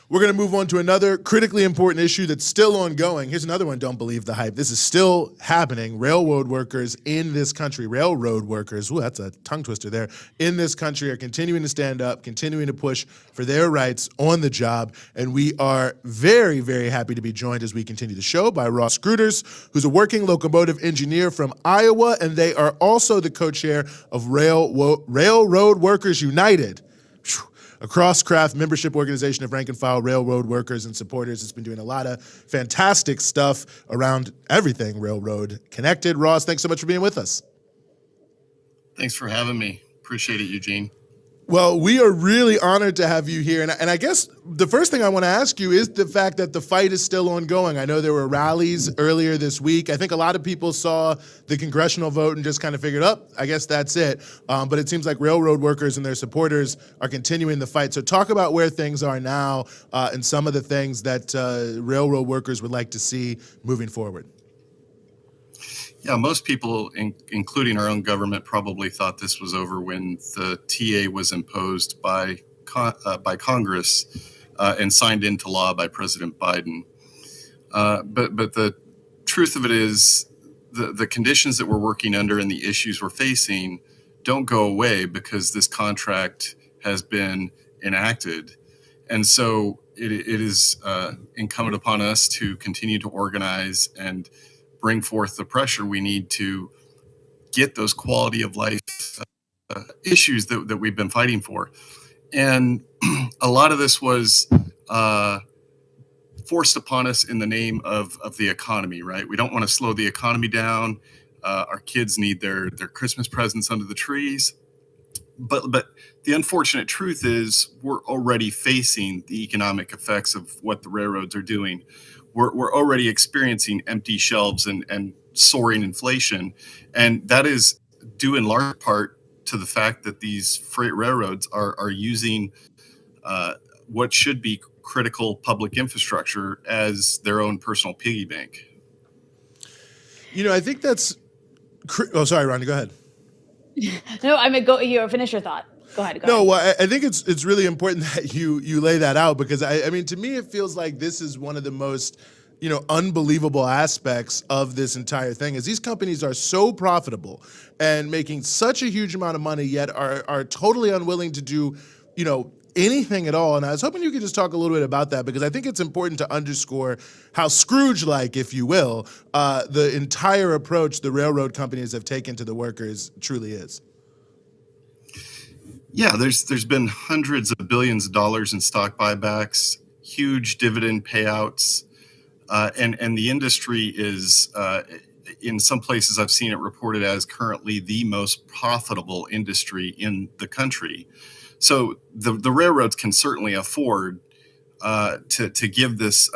We're going to move on to another critically important issue that's still ongoing. Here's another one. Don't believe the hype. This is still happening. Railroad workers in this country, that's a tongue twister there, in this country are continuing to stand up, continuing to push for their rights on the job. And we are very, very happy to be joined as we continue the show by Ross Grooters, who's a working locomotive engineer from Iowa, and they are also the co-chair of Railroad Workers United, a cross-craft membership organization of rank-and-file railroad workers and supporters. It's been doing a lot of fantastic stuff around everything railroad connected. Ross, thanks so much for being with us. Thanks for having me. Appreciate it, Eugene. Well, we are really honored to have you here. And I guess the first thing I want to ask you is the fact that the fight is still ongoing. I know there were rallies earlier this week. I think a lot of people saw the congressional vote and just kind of figured, I guess that's it. But it seems like railroad workers and their supporters are continuing the fight. So talk about where things are now and some of the things that railroad workers would like to see moving forward. Yeah, most people, including our own government, probably thought this was over when the TA was imposed by Congress and signed into law by President Biden. But the truth of it is the conditions that we're working under and the issues we're facing don't go away because this contract has been enacted. And so it is incumbent upon us to continue to organize and bring forth the pressure we need to get those quality of life issues that we've been fighting for. And a lot of this was forced upon us in the name of the economy, right? We don't want to slow the economy down. Our kids need their Christmas presents under the trees. But the unfortunate truth is we're already facing the economic effects of what the railroads are doing. We're already experiencing empty shelves and soaring inflation. And that is due in large part to the fact that these freight railroads are using what should be critical public infrastructure as their own personal piggy bank. I think that's... Oh, sorry, Ronnie, go ahead. No, I mean, you finish your thought. Go ahead. Well, I think it's really important that you lay that out because I mean, to me, it feels like this is one of the most, unbelievable aspects of this entire thing is these companies are so profitable and making such a huge amount of money, yet are totally unwilling to do, anything at all. And I was hoping you could just talk a little bit about that because I think it's important to underscore how Scrooge-like, if you will, the entire approach the railroad companies have taken to the workers truly is. Yeah, there's been hundreds of billions of dollars in stock buybacks, huge dividend payouts, and the industry is, in some places I've seen it reported as currently the most profitable industry in the country. So the railroads can certainly afford to give this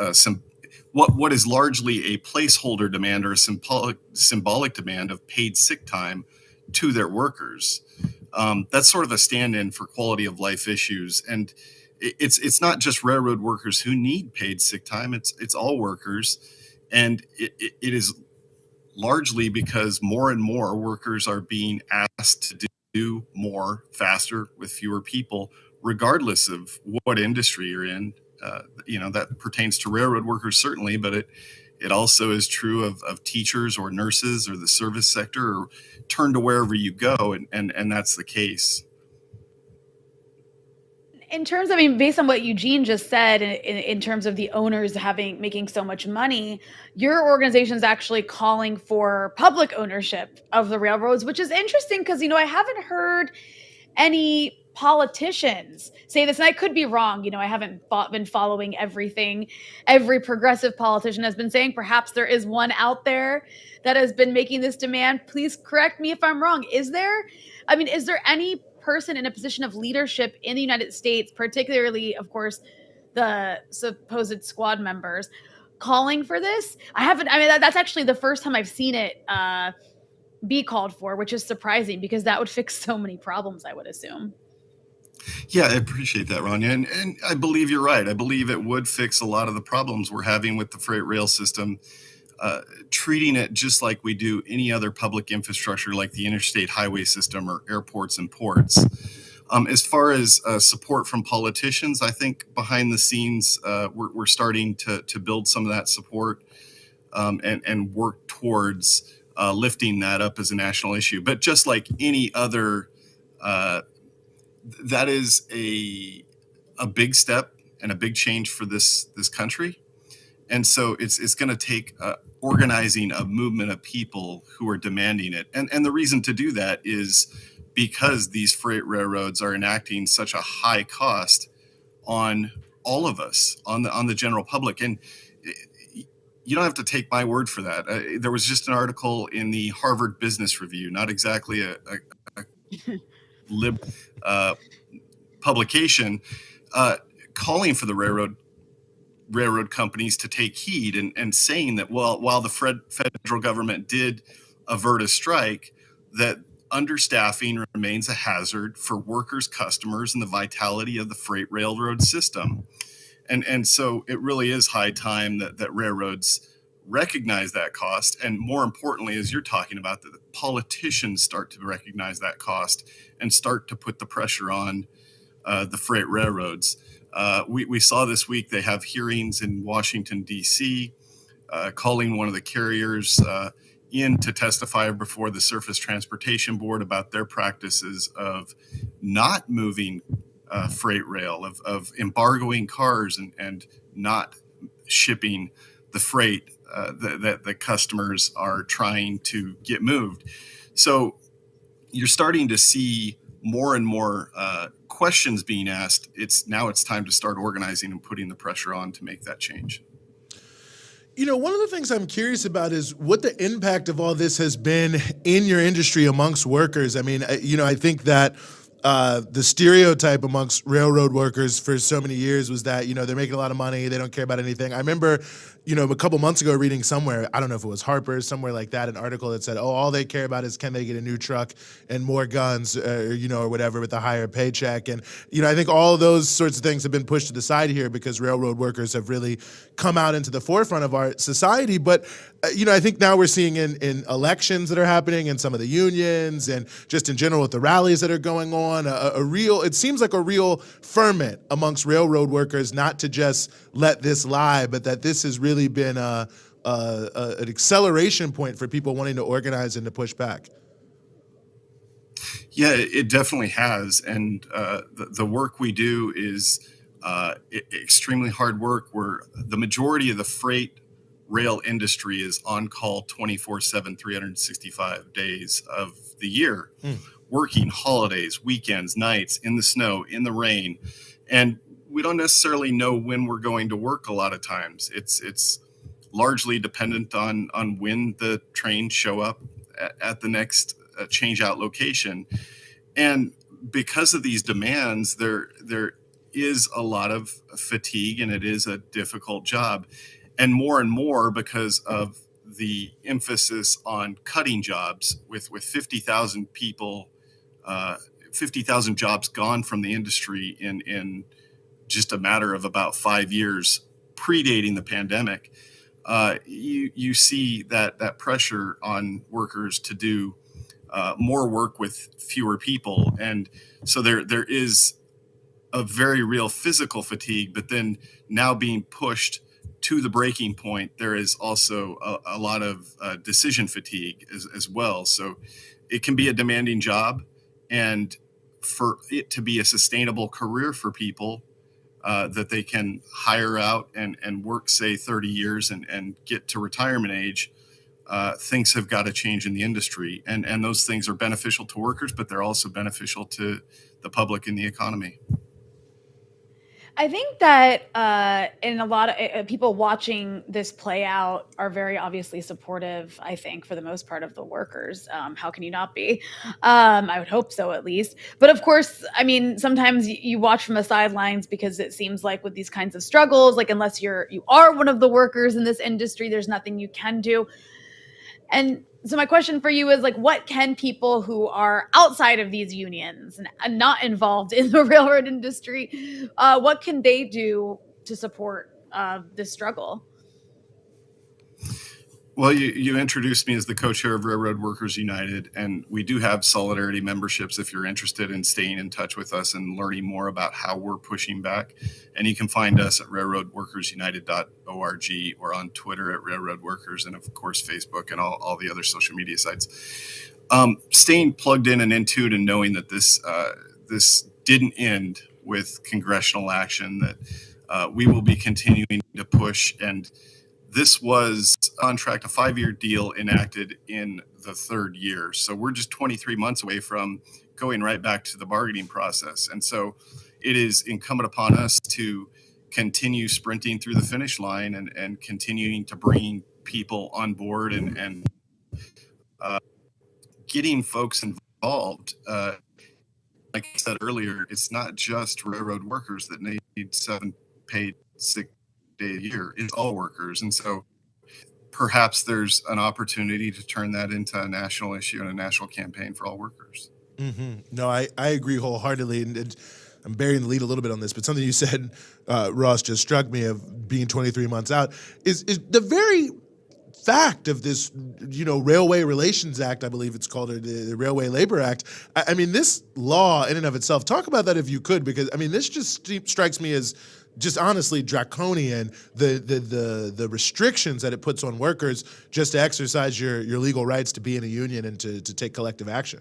what is largely a placeholder demand or a symbolic demand of paid sick time to their workers. That's sort of a stand-in for quality of life issues. And it's not just railroad workers who need paid sick time. It's all workers. And it is largely because more and more workers are being asked to do more faster with fewer people, regardless of what industry you're in. That pertains to railroad workers, certainly, but it also is true of teachers or nurses or the service sector or turn to wherever you go. And that's the case. In terms, based on what Eugene just said, in terms of the owners making so much money, your organization is actually calling for public ownership of the railroads, which is interesting because, I haven't heard any politicians say this, and I could be wrong. I haven't been following everything every progressive politician has been saying. Perhaps there is one out there that has been making this demand. Please correct me if I'm wrong. Is there any person in a position of leadership in the United States, particularly, of course, the supposed squad members, calling for this? That's actually the first time I've seen it be called for, which is surprising because that would fix so many problems, I would assume. Yeah, I appreciate that, Rania. And I believe you're right. I believe it would fix a lot of the problems we're having with the freight rail system, treating it just like we do any other public infrastructure like the interstate highway system or airports and ports. As far as support from politicians, I think behind the scenes, we're starting to build some of that support and work towards lifting that up as a national issue. But just like any other, that is a big step and a big change for this country. And so it's going to take organizing a movement of people who are demanding it. And the reason to do that is because these freight railroads are enacting such a high cost on all of us, on the general public. And you don't have to take my word for that. There was just an article in the Harvard Business Review, not exactly a liberal publication, calling for the railroad companies to take heed and saying that while the federal government did avert a strike, that understaffing remains a hazard for workers, customers, and the vitality of the freight railroad system. And so it really is high time that railroads recognize that cost. And more importantly, as you're talking about, that the politicians start to recognize that cost and start to put the pressure on the freight railroads. We saw this week they have hearings in Washington, D.C., calling one of the carriers in to testify before the Surface Transportation Board about their practices of not moving freight rail, of embargoing cars and not shipping the freight that the customers are trying to get moved. So you're starting to see more and more questions being asked. It's time to start organizing and putting the pressure on to make that change. One of the things I'm curious about is what the impact of all this has been in your industry amongst workers. I mean, I think that the stereotype amongst railroad workers for so many years was that, they're making a lot of money, they don't care about anything. I remember, a couple months ago reading somewhere, I don't know if it was Harper's, somewhere like that, an article that said, all they care about is can they get a new truck and more guns, or whatever with a higher paycheck. And, I think all of those sorts of things have been pushed to the side here because railroad workers have really come out into the forefront of our society. But, I think now we're seeing in elections that are happening and some of the unions and just in general with the rallies that are going on, it seems like a real ferment amongst railroad workers not to just let this lie, but that this has really been an acceleration point for people wanting to organize and to push back. Yeah, it definitely has. And the work we do is extremely hard work, where the majority of the freight rail industry is on call 24/7, 365 days of the year, working holidays, weekends, nights, in the snow, in the rain. And we don't necessarily know when we're going to work a lot of times. It's largely dependent on when the trains show up at the next change out location. And because of these demands, there is a lot of fatigue, and it is a difficult job. And more because of the emphasis on cutting jobs with 50,000 people, 50,000 jobs gone from the industry in just a matter of about 5 years, predating the pandemic. You see that pressure on workers to do more work with fewer people. And so there is a very real physical fatigue, but then now being pushed to the breaking point, there is also a lot of decision fatigue as well. So it can be a demanding job, and for it to be a sustainable career for people that they can hire out and work, say, 30 years and get to retirement age, things have got to change in the industry. And those things are beneficial to workers, but they're also beneficial to the public and the economy. I think that in a lot of people watching this play out are very obviously supportive, I think, for the most part of the workers. How can you not be? I would hope so, at least. But of course, I mean, sometimes you watch from the sidelines because it seems like with these kinds of struggles, like unless you are one of the workers in this industry, there's nothing you can do. And so my question for you is, like, what can people who are outside of these unions and not involved in the railroad industry, what can they do to support this struggle? Well, you introduced me as the co-chair of Railroad Workers United, and we do have Solidarity memberships if you're interested in staying in touch with us and learning more about how we're pushing back. And you can find us at railroadworkersunited.org or on Twitter at Railroad Workers, and of course Facebook and all the other social media sites. Staying plugged in and into it and knowing that this didn't end with congressional action, that we will be continuing to push. And this was a contract, a 5-year deal enacted in the 3rd year. So we're just 23 months away from going right back to the bargaining process. And so it is incumbent upon us to continue sprinting through the finish line and continuing to bring people on board and getting folks involved. Like I said earlier, it's not just railroad workers that need 7 paid sick day a year. It's all workers. And so perhaps there's an opportunity to turn that into a national issue and a national campaign for all workers. No, I agree wholeheartedly. And I'm burying the lead a little bit on this, but something you said, Ross, just struck me of being 23 months out is the very fact of this, Railway Relations Act, I believe it's called, or the Railway Labor Act. I mean, this law in and of itself, talk about that if you could, because I mean, this just strikes me as just honestly draconian, the restrictions that it puts on workers just to exercise your legal rights to be in a union and to take collective action.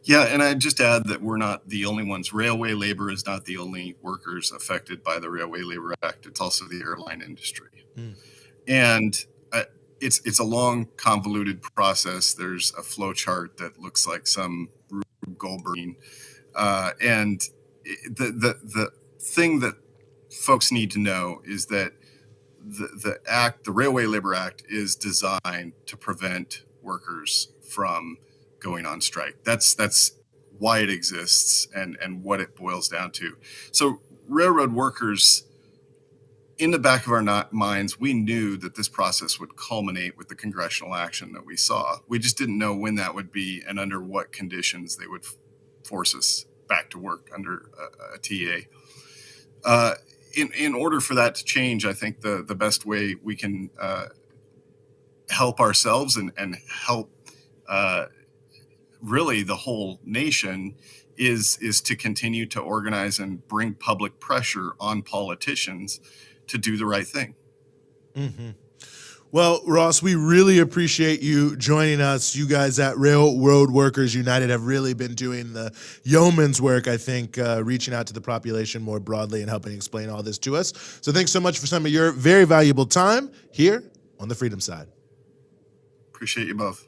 Yeah, and I'd just add that we're not the only ones. Railway labor is not the only workers affected by the Railway Labor Act. It's also the airline industry. And it's a long, convoluted process. There's a flow chart that looks like some Rube Goldberg. And the thing that folks need to know is that the Railway Labor Act, is designed to prevent workers from going on strike. That's why it exists and what it boils down to. So railroad workers, in the back of our minds, we knew that this process would culminate with the congressional action that we saw. We just didn't know when that would be and under what conditions they would force us back to work under a TA. In order for that to change, I think the best way we can help ourselves and help really the whole nation is to continue to organize and bring public pressure on politicians to do the right thing. Well, Ross, we really appreciate you joining us. You guys at Railroad Workers United have really been doing the yeoman's work, I think, reaching out to the population more broadly and helping explain all this to us. So thanks so much for some of your very valuable time here on the Freedom Side. Appreciate you both.